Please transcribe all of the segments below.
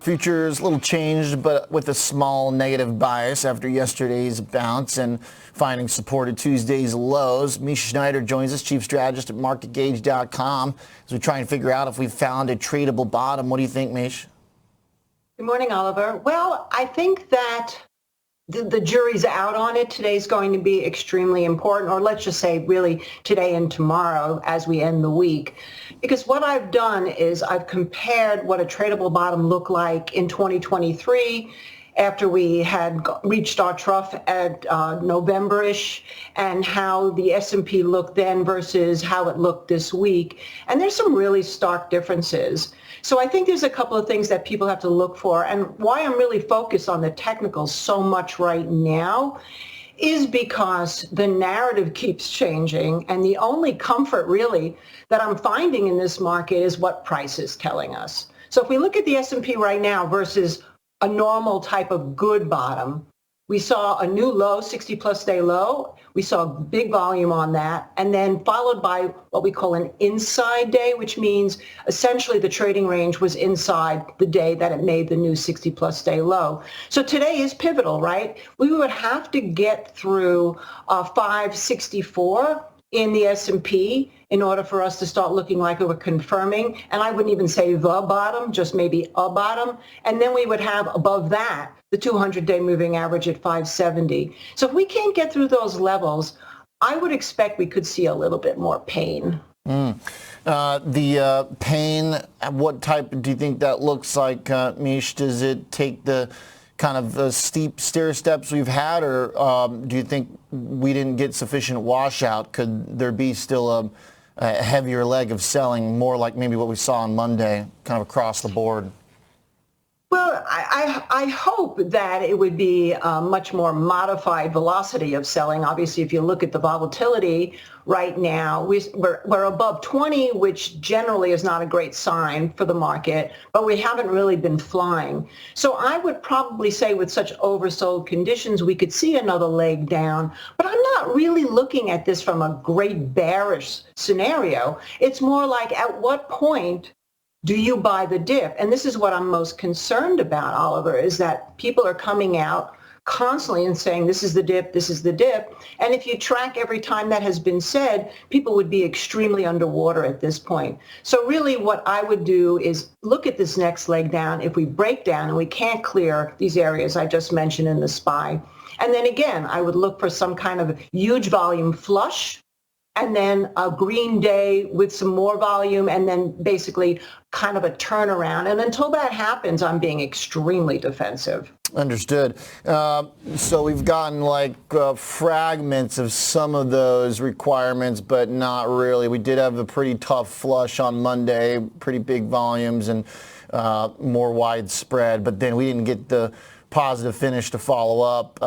Futures a little changed, but with a small negative bias after yesterday's bounce and finding support at Tuesday's lows. Mish joins us, chief strategist at MarketGauge.com, as we try and figure out if we've found a tradable bottom. What do you think, Mish? Good morning, Oliver. Well, I think that the jury's out on it. Today's going to be extremely important, or let's just say really today and tomorrow as we end the week. Because what I've done is I've compared what a tradable bottom looked like in 2023 after we had reached our trough at November-ish, and how the S&P looked then versus how it looked this week. And there's some really stark differences. So I think there's a couple of things that people have to look for, and why I'm really focused on the technicals so much right now is because the narrative keeps changing, and the only comfort really that I'm finding in this market is what price is telling us. So if we look at the S&P right now versus a normal type of good bottom, we saw a new low, 60-plus day low. We saw big volume on that, and then followed by what we call an inside day, which means essentially the trading range was inside the day that it made the new 60-plus day low. So today is pivotal, right? We would have to get through 564 in the S&P in order for us to start looking like we were confirming. And I wouldn't even say the bottom, just maybe a bottom. And then we would have above that the 200-day moving average at 570. So if we can't get through those levels, I would expect we could see a little bit more pain. The pain, what type do you think that looks like, Mish? Does it take the kind of steep stair steps we've had, or do you think we didn't get sufficient washout? Could there be still a heavier leg of selling, more like maybe what we saw on Monday, kind of across the board? Well, I hope that it would be a much more modified velocity of selling. Obviously, if you look at the volatility right now, we're above 20, which generally is not a great sign for the market, but we haven't really been flying. So I would probably say with such oversold conditions, we could see another leg down, but I'm not really looking at this from a great bearish scenario. It's more like, at what point do you buy the dip? And this is what I'm most concerned about, Oliver, is that people are coming out constantly and saying, this is the dip, this is the dip. And if you track every time that has been said, people would be extremely underwater at this point. So really what I would do is look at this next leg down. If we break down and we can't clear these areas I just mentioned in the SPY, and then again, I would look for some kind of huge volume flush, and then a green day with some more volume, and then basically kind of a turnaround. And until that happens, I'm being extremely defensive. Understood. So we've gotten like fragments of some of those requirements, but not really. We did have a pretty tough flush on Monday, pretty big volumes and more widespread, but then we didn't get the positive finish to follow up,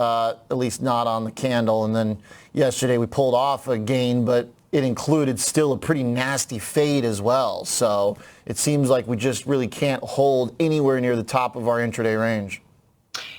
at least not on the candle. And then yesterday we pulled off a gain, but it included still a pretty nasty fade as well. So it seems like we just really can't hold anywhere near the top of our intraday range.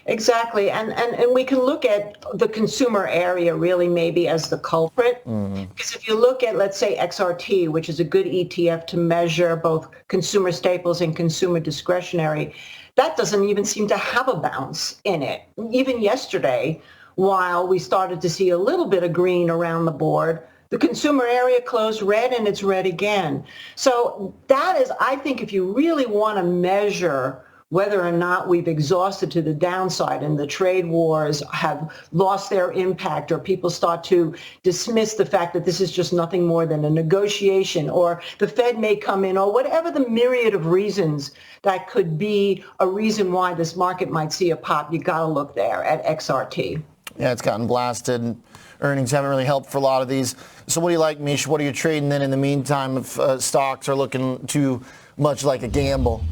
Exactly. And we can look at the consumer area really maybe as the culprit. Because if you look at, let's say, XRT, which is a good ETF to measure both consumer staples and consumer discretionary, that doesn't even seem to have a bounce in it. Even yesterday, while we started to see a little bit of green around the board, the consumer area closed red, and it's red again. So that is, I think, if you really want to measure whether or not we've exhausted to the downside and the trade wars have lost their impact, or people start to dismiss the fact that this is just nothing more than a negotiation, or the Fed may come in, or whatever the myriad of reasons that could be a reason why this market might see a pop, you got to look there at XRT. Yeah, it's gotten blasted. Earnings haven't really helped for a lot of these. So what do you like, Mish? What are you trading then in the meantime if stocks are looking too much like a gamble?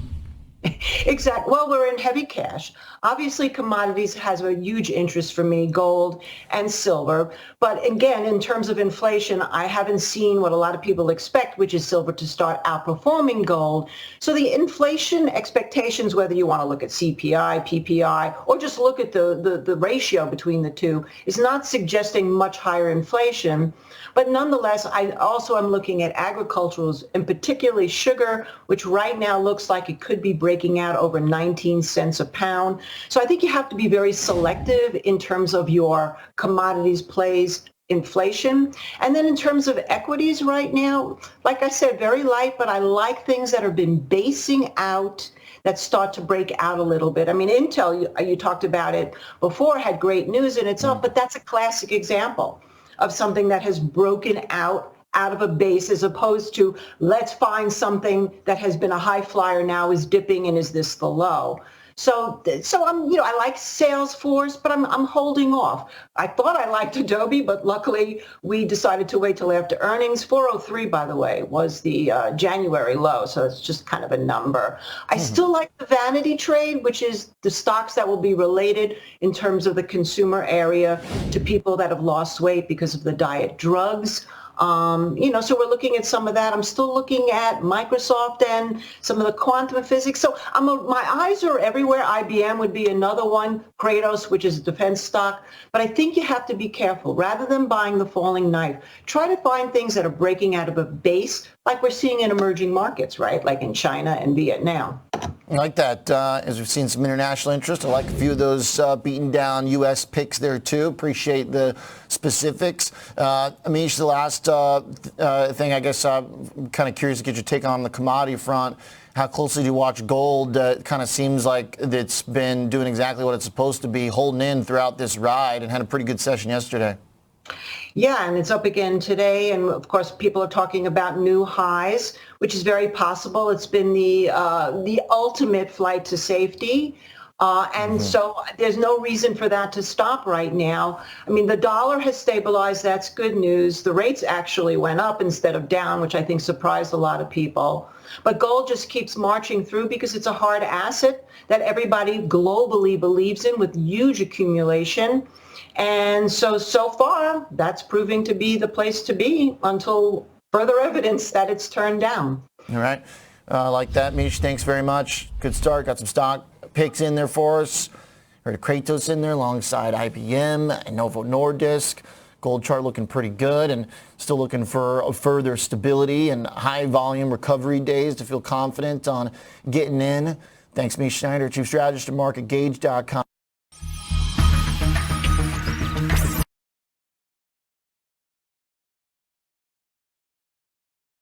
Exactly. Well, we're in heavy cash. Obviously, commodities has a huge interest for me, gold and silver. But again, in terms of inflation, I haven't seen what a lot of people expect, which is silver to start outperforming gold. So the inflation expectations, whether you want to look at CPI, PPI, or just look at the ratio between the two, is not suggesting much higher inflation. But nonetheless, I also am looking at agriculturals, and particularly sugar, which right now looks like it could be breaking breaking out over 19 cents a pound. So I think you have to be very selective in terms of your commodities plays, inflation. And then in terms of equities right now, like I said, very light, but I like things that have been basing out that start to break out a little bit. I mean, Intel, you talked about it before, had great news and it's up, but that's a classic example of something that has broken out of a base, as opposed to let's find something that has been a high flyer now is dipping and is this the low. So I'm, I like Salesforce, but I'm holding off. I thought I liked Adobe, but luckily we decided to wait till after earnings. 403, by the way, was the January low, so it's just kind of a number. I still like the vanity trade, which is the stocks that will be related in terms of the consumer area to people that have lost weight because of the diet drugs. So we're looking at some of that. I'm still looking at Microsoft and some of the quantum physics. So my eyes are everywhere. IBM would be another one. Kratos, which is a defense stock. But I think you have to be careful. Rather than buying the falling knife, try to find things that are breaking out of a base, like we're seeing in emerging markets, right? Like in China and Vietnam. I like that. As we've seen some international interest, I like a few of those beaten down U.S. picks there too. Appreciate the specifics. Mish, the last thing, I guess I'm kind of curious to get your take on the commodity front. How closely do you watch gold? It kind of seems like it's been doing exactly what it's supposed to be, holding in throughout this ride, and had a pretty good session yesterday. Yeah, and it's up again today. And of course, people are talking about new highs, which is very possible. It's been the ultimate flight to safety. So there's no reason for that to stop right now. I mean, the dollar has stabilized. That's good news. The rates actually went up instead of down, which I think surprised a lot of people. But gold just keeps marching through because it's a hard asset that everybody globally believes in with huge accumulation. And so far, that's proving to be the place to be until further evidence that it's turned down. All right. Like that, Mish. Thanks very much. Good start. Got some stock picks in there for us. Heard Kratos in there alongside IBM and Novo Nordisk. Gold chart looking pretty good and still looking for a further stability and high volume recovery days to feel confident on getting in. Thanks, Mish Schneider, Chief Strategist at MarketGauge.com.